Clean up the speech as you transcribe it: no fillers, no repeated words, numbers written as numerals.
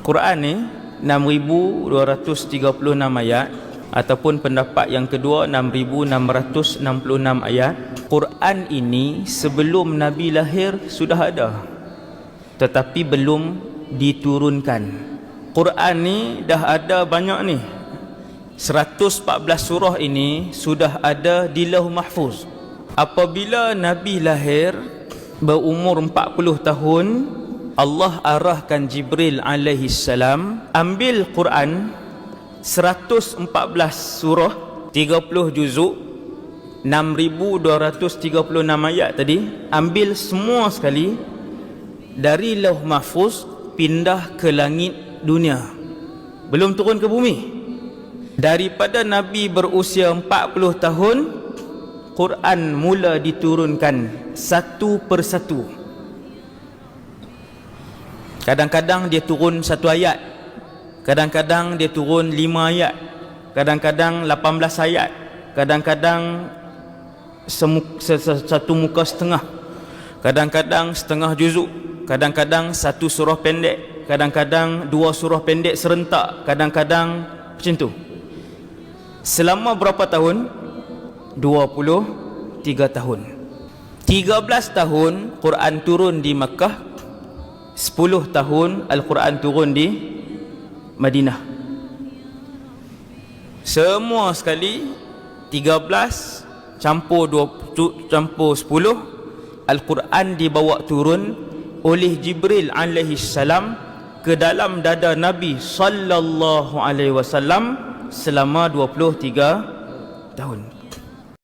Quran ni 6,236 ayat, ataupun pendapat yang kedua 6,666 ayat. Quran ini sebelum Nabi lahir sudah ada, tetapi belum diturunkan. Quran ni dah ada banyak ni. 114 surah ini sudah ada di Lauh Mahfuz. Apabila Nabi lahir berumur 40 tahun, Allah arahkan Jibril alaihi salam ambil Quran 114 surah, 30 juzuk, 6,236 ayat tadi, ambil semua sekali dari Lauh Mahfuz pindah ke langit dunia, belum turun ke bumi. Daripada Nabi berusia 40 tahun, Quran mula diturunkan satu persatu. Kadang-kadang dia turun satu ayat, kadang-kadang dia turun 5 ayat, kadang-kadang 18 ayat, kadang-kadang satu muka setengah, kadang-kadang setengah juzuk, kadang-kadang satu surah pendek, kadang-kadang 2 surah pendek serentak, kadang-kadang macam tu. Selama berapa tahun? 23 tahun. 13 tahun Quran turun di Makkah, 10 tahun Al-Quran turun di Madinah. Semua sekali 13 campur 10, Al-Quran dibawa turun oleh Jibril alaihi salam ke dalam dada Nabi sallallahu alaihi wasallam selama 23 tahun.